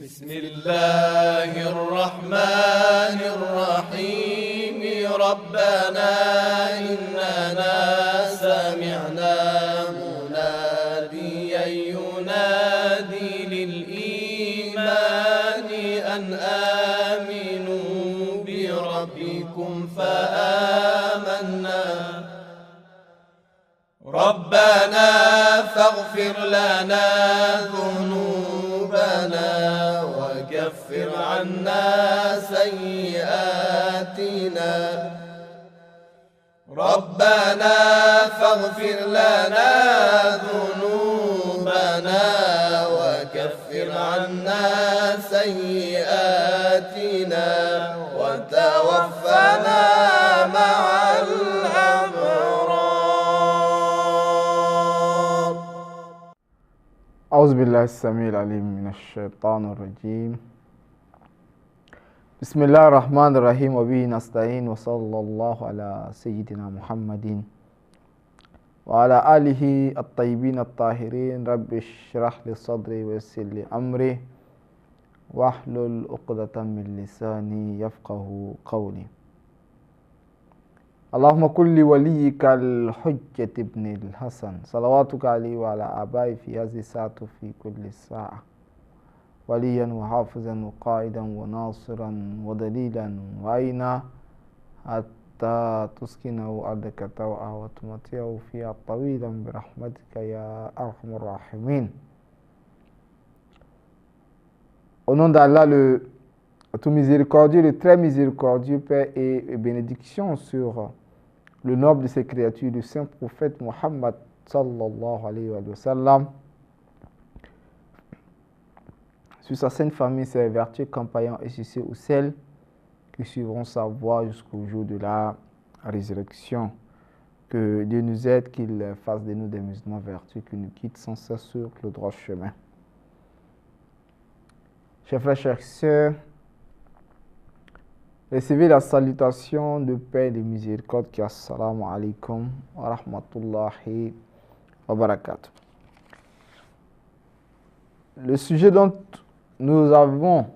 بسم الله الرحمن الرحيم ربنا إننا سمعنا مناديا ينادي للإيمان أن آمنوا بربكم فآمنا ربنا فاغفر لنا ذنوبنا وكفر عنا سيئاتنا ربنا فاغفر لنا ذنوبنا وكفر عنا سيئاتنا وتوفنا مع الأبرار. أعوذ بالله السميع العليم من الشيطان الرجيم. بسم الله الرحمن الرحيم وبه نستعين وصلى الله على سيدنا محمد وعلى آله الطيبين الطاهرين. رب اشرح لي صدري ويسر لي أمري واحلل عقدة من لساني يفقه قولي. اللهم كن لوليك الحجة ابن الحسن صلواتك عليه وعلى آبائه في هذه الساعة في كل ساعة وليا وحافظا وقائدا وناصرا ودليلا وعينا حتى تسكنه أرضك طوعا وتمتعه فيها طويلا برحمتك يا أرحم الراحمين. Au nom d'Allah, le tout miséricordieux, le très miséricordieux, Père et bénédiction sur le noble de ses créatures, le saint prophète Muhammad sallallahu alayhi wa sallam, sur sa sainte famille, ses vertueux compagnons et sur ceux ou celles qui suivront sa voie jusqu'au jour de la résurrection. Que Dieu nous aide, qu'il fasse de nous des musulmans vertueux, qu'il nous quitte sans cesse sur le droit chemin. Chers frères, chères sœurs, recevez la salutation de paix et de miséricorde qui est assalamu alaikum wa rahmatullahi wa barakatuh. Le sujet dont nous avons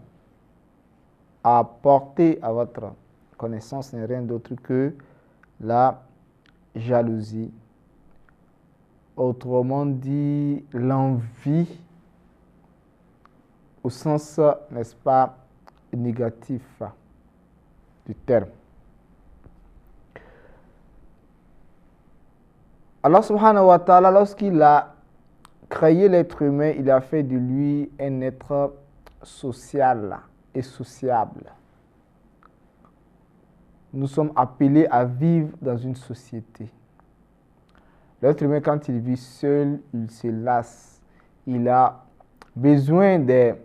à porter à votre connaissance n'est rien d'autre que la jalousie. Autrement dit, l'envie au sens, n'est-ce pas, négatif du terme. Allah subhanahu wa ta'ala, lorsqu'il a créé l'être humain, il a fait de lui un être social et sociable. Nous sommes appelés à vivre dans une société. L'être humain, quand il vit seul, il se lasse. Il a besoin des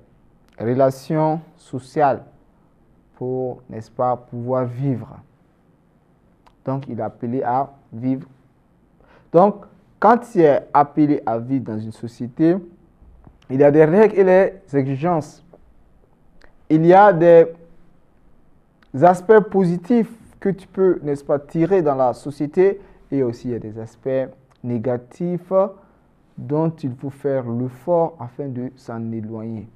relations sociales pour, n'est-ce pas, pouvoir vivre. Donc, il est appelé à vivre. Donc, quand il est appelé à vivre dans une société, il y a des règles et des exigences. Il y a des aspects positifs que tu peux, n'est-ce pas, tirer dans la société, et aussi il y a des aspects négatifs dont il faut faire l'effort afin de s'en éloigner.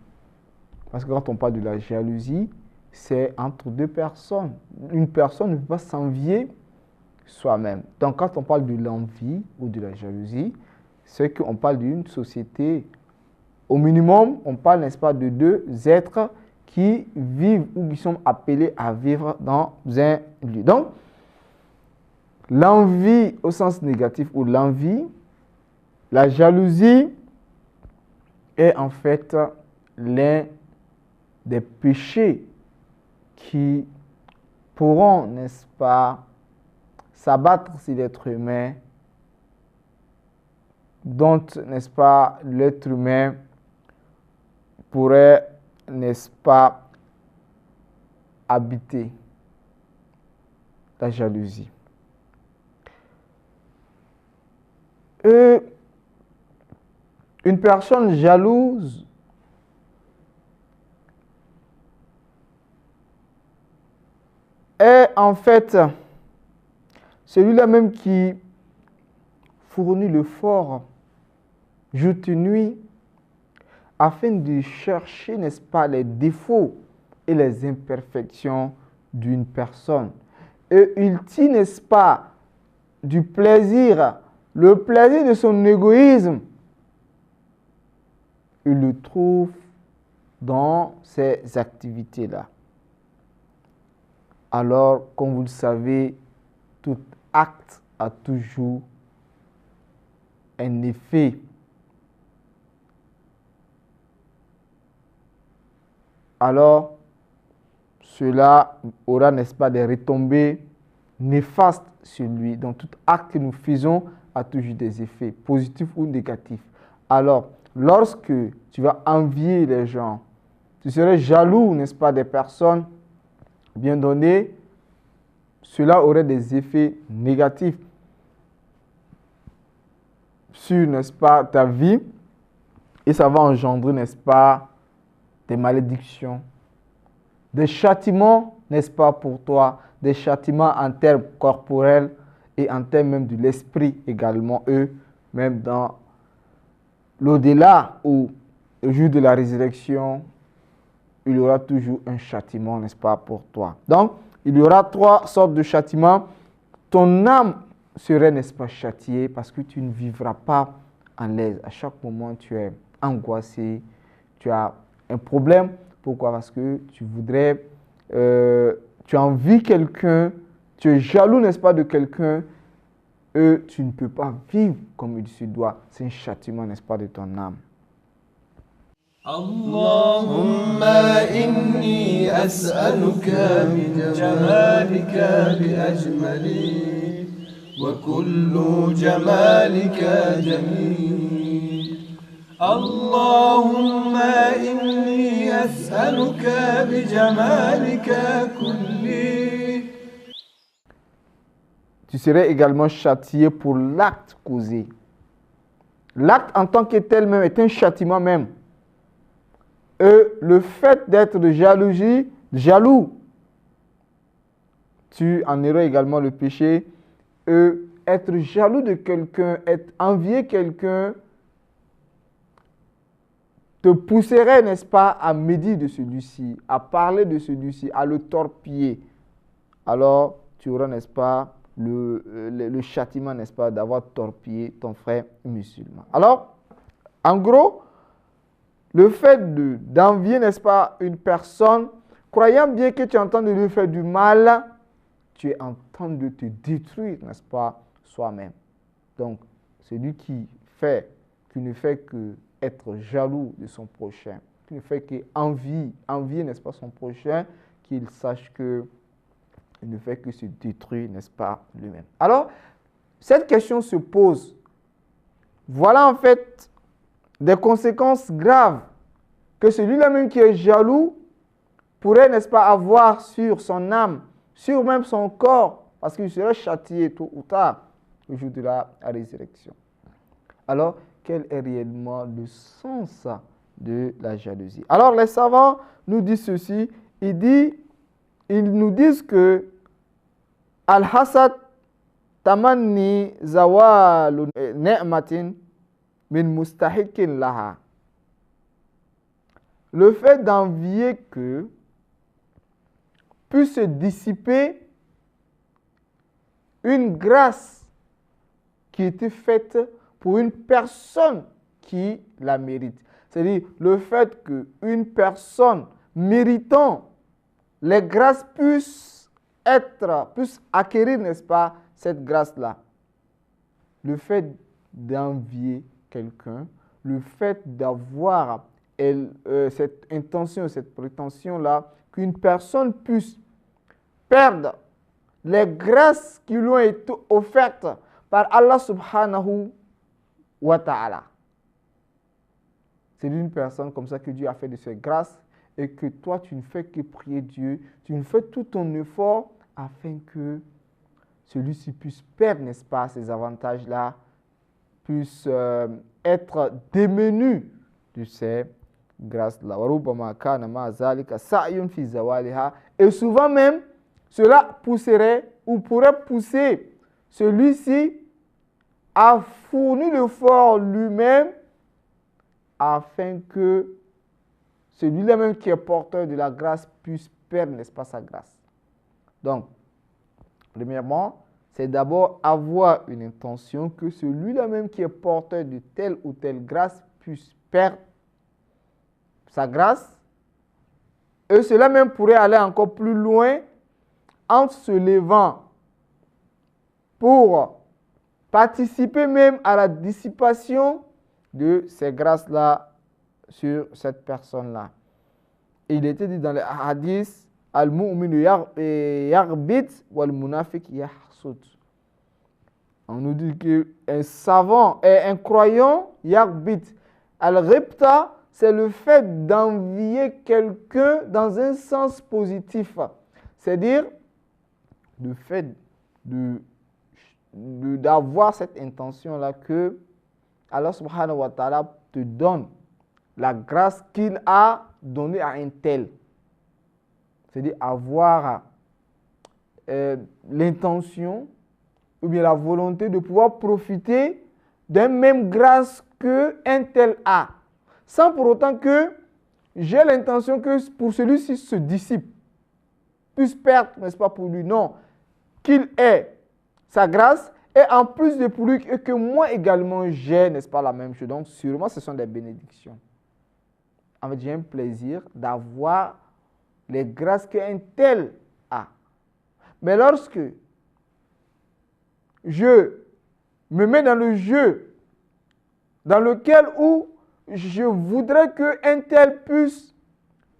Parce que quand on parle de la jalousie, c'est entre deux personnes. Une personne ne peut pas s'envier soi-même. Donc, quand on parle de l'envie ou de la jalousie, c'est qu'on parle d'une société. Au minimum, on parle, n'est-ce pas, de deux êtres qui vivent ou qui sont appelés à vivre dans un lieu. Donc, l'envie au sens négatif ou l'envie, la jalousie est en fait l'un des péchés qui pourront, n'est-ce pas, s'abattre sur l'être humain, dont, n'est-ce pas, l'être humain pourrait, n'est-ce pas, habiter la jalousie. Une personne jalouse est en fait celui-là même qui fournit l'effort jour et nuit afin de chercher, n'est-ce pas, les défauts et les imperfections d'une personne. Et il tire, n'est-ce pas, du plaisir, le plaisir de son égoïsme. Il le trouve dans ces activités-là. Alors, comme vous le savez, tout acte a toujours un effet. Alors, cela aura, n'est-ce pas, des retombées néfastes sur lui. Donc, tout acte que nous faisons a toujours des effets, positifs ou négatifs. Alors, lorsque tu vas envier les gens, tu serais jaloux, n'est-ce pas, des personnes bien données, cela aurait des effets négatifs sur, n'est-ce pas, ta vie, et ça va engendrer, n'est-ce pas, des malédictions, des châtiments, n'est-ce pas, pour toi, des châtiments en termes corporels et en termes même de l'esprit également, eux, même dans l'au-delà ou le jour de la résurrection, il y aura toujours un châtiment, n'est-ce pas, pour toi. Donc, il y aura 3 sortes de châtiments. Ton âme serait, n'est-ce pas, châtiée parce que tu ne vivras pas en l'aise. À chaque moment, tu es angoissé, tu as un problème. Pourquoi? Parce que tu voudrais, tu envies quelqu'un, tu es jaloux, n'est-ce pas, de quelqu'un, et tu ne peux pas vivre comme il se doit. C'est un châtiment, n'est-ce pas, de ton âme. اللهم إني أسألك من جمالك بأجمل وكل جمالك جميل اللهم إني أسألك بجمالك كل. Tu serais également châtié pour l'acte causé. L'acte en tant que tel même est un châtiment même. Et le fait d'être de jalousie, jaloux, tu en aurais également le péché. Et être jaloux de quelqu'un, être envier quelqu'un, te pousserait, n'est-ce pas, à médire de celui-ci, à parler de celui-ci, à le torpiller. Alors, tu auras, n'est-ce pas, le châtiment, n'est-ce pas, d'avoir torpillé ton frère musulman. Alors, en gros, le fait d'envier, n'est-ce pas, une personne, croyant bien que tu es en train de lui faire du mal, tu es en train de te détruire, n'est-ce pas, soi-même. Donc, celui qui ne fait que être jaloux de son prochain, qui ne fait que envier, n'est-ce pas, son prochain, qu'il sache que il ne fait que se détruire, n'est-ce pas, lui-même. Alors, cette question se pose. Voilà en fait des conséquences graves que celui-là même qui est jaloux pourrait, n'est-ce pas, avoir sur son âme, sur même son corps, parce qu'il serait châtié tôt ou tard, au jour de la résurrection. Alors, quel est réellement le sens de la jalousie? Alors, les savants nous disent ceci, ils nous disent que Al-Hasad tamanni zawalu ni'matin min mustahikin laha. Le fait d'envier que puisse se dissiper une grâce qui était faite pour une personne qui la mérite. C'est-à-dire le fait qu'une personne méritant les grâces puisse acquérir, n'est-ce pas, cette grâce-là. Le fait d'envier quelqu'un, le fait d'avoir cette intention, cette prétention-là, qu'une personne puisse perdre les grâces qui lui ont été offertes par Allah subhanahu wa ta'ala. C'est d'une personne comme ça que Dieu a fait de ses grâces et que toi, tu ne fais que prier Dieu, tu ne fais tout ton effort afin que celui-ci puisse perdre, n'est-ce pas, ces avantages-là, puisse être démenu de ces grâces-là. Et souvent même, cela pousserait ou pourrait pousser celui-ci à fournir l'effort lui-même afin que celui-là même qui est porteur de la grâce puisse perdre, n'est-ce pas, sa grâce. Donc, premièrement, c'est d'abord avoir une intention que celui-là même qui est porteur de telle ou telle grâce puisse perdre sa grâce. Et cela même pourrait aller encore plus loin en se levant pour participer même à la dissipation de ces grâces-là sur cette personne-là. Il était dit dans les hadiths, Al-mu'minu yarbit wal munafiq yahsud. On nous dit qu'un savant et un croyant yarbit. Al-ribta, c'est le fait d'envier quelqu'un dans un sens positif. C'est-à-dire, le fait d'avoir cette intention-là que Allah subhanahu wa ta'ala te donne la grâce qu'il a donnée à un tel. C'est-à-dire avoir l'intention ou bien la volonté de pouvoir profiter d'une même grâce qu'un tel a. Sans pour autant que j'ai l'intention que pour celui-ci se dissipe, puisse perdre, n'est-ce pas, pour lui. Non, qu'il ait sa grâce et en plus de pour lui que moi également j'ai, n'est-ce pas, la même chose. Donc sûrement ce sont des bénédictions. En fait, j'ai un plaisir d'avoir les grâces qu'un tel a. Mais lorsque je me mets dans le jeu dans lequel où je voudrais qu'un tel puisse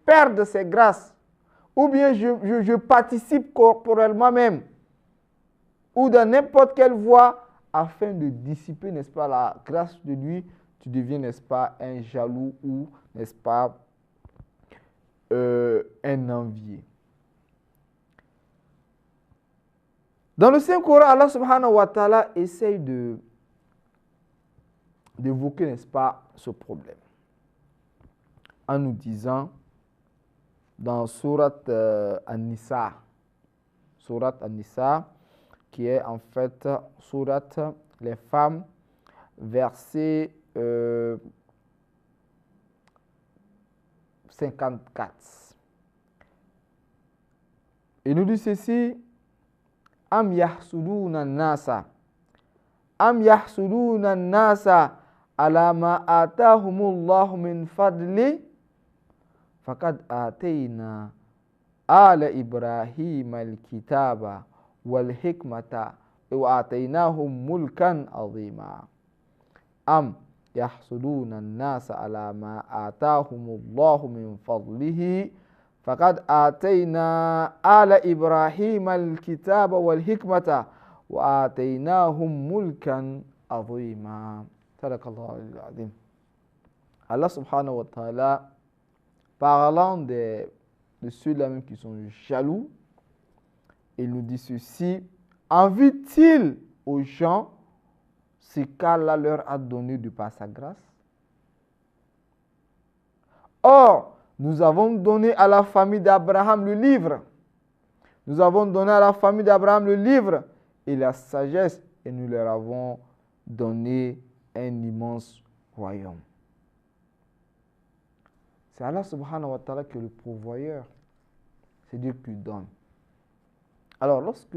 perdre ses grâces, ou bien je participe corporellement même, ou dans n'importe quelle voie, afin de dissiper, n'est-ce pas, la grâce de lui, tu deviens, n'est-ce pas, un jaloux ou, n'est-ce pas, un envié. Dans le Saint-Coran, Allah subhanahu wa ta'ala essaye d'évoquer, n'est-ce pas, ce problème. En nous disant, dans Sourate An-Nisa, qui est en fait Sourate les femmes, verset 54. Et nous dit ceci, Am yahsuduna nasa ala ma atahumullahu min fadli faqad atayna ala Ibrahim al-kitaba wal hikmata wa ataynahum mulkan azima. Am yahsuduna nasa ala ma atahumullahu min fadlihi faqad atayna ala Ibrahim al-kitaba wal hikmata wa ataynahum mulkan azima. Sadaqallahu al-azim. Allah subhanahu wa ta'ala, parlant de ceux-là même qui sont jaloux, il nous dit ceci, envie-t-il aux gens ce qu'Allah leur a donné de par sa grâce? Or, nous avons donné à la famille d'Abraham le livre. Nous avons donné à la famille d'Abraham le livre et la sagesse et nous leur avons donné un immense royaume. C'est Allah subhanahu wa ta'ala qui est le pourvoyeur. C'est Dieu qui donne. Alors, lorsque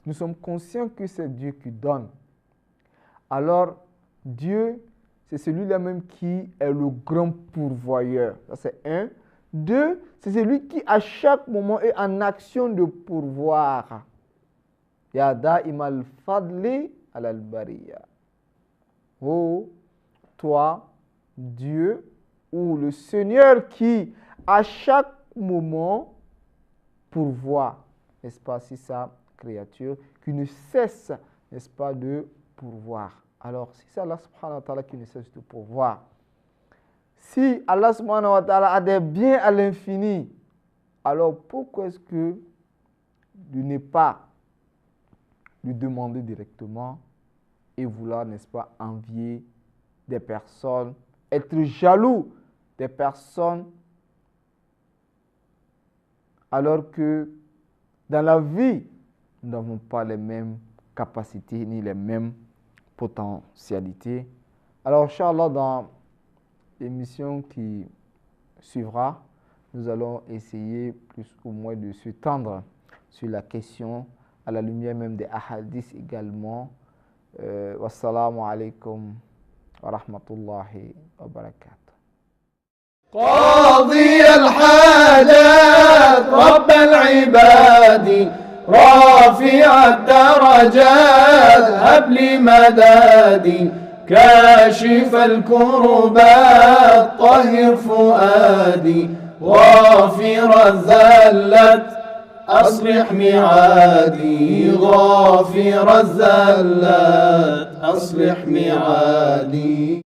nous sommes conscients que c'est Dieu qui donne, alors Dieu, c'est celui-là même qui est le grand pourvoyeur. Ça, c'est un. Deux, c'est celui qui, à chaque moment, est en action de pourvoir. Ya da'imal fadli alal bariya. Oh, toi, Dieu, ou le Seigneur qui, à chaque moment, pourvoit, n'est-ce pas, si sa créature, qui ne cesse, n'est-ce pas, de pourvoir. Alors, si c'est Allah subhanahu wa ta'ala qui ne cesse de pourvoir, si Allah subhanahu wa ta'ala a des biens à l'infini, alors pourquoi est-ce que de ne pas lui demander directement et vouloir, n'est-ce pas, envier des personnes, être jaloux des personnes, alors que dans la vie, nous n'avons pas les mêmes capacités ni les mêmes potentialités. Alors, Inch'Allah, dans émission qui suivra, nous allons essayer plus ou moins de se tendre sur la question à la lumière même des hadiths également. Wassalamu alaikum wa rahmatullahi wa barakatuh. قاضي الحاجات رب العباد رافع الدرجات هب لي مدادي كاشف الكربات طهر فؤادي غافر الذلات أصلح ميعادي غافر الذلات أصلح ميعادي.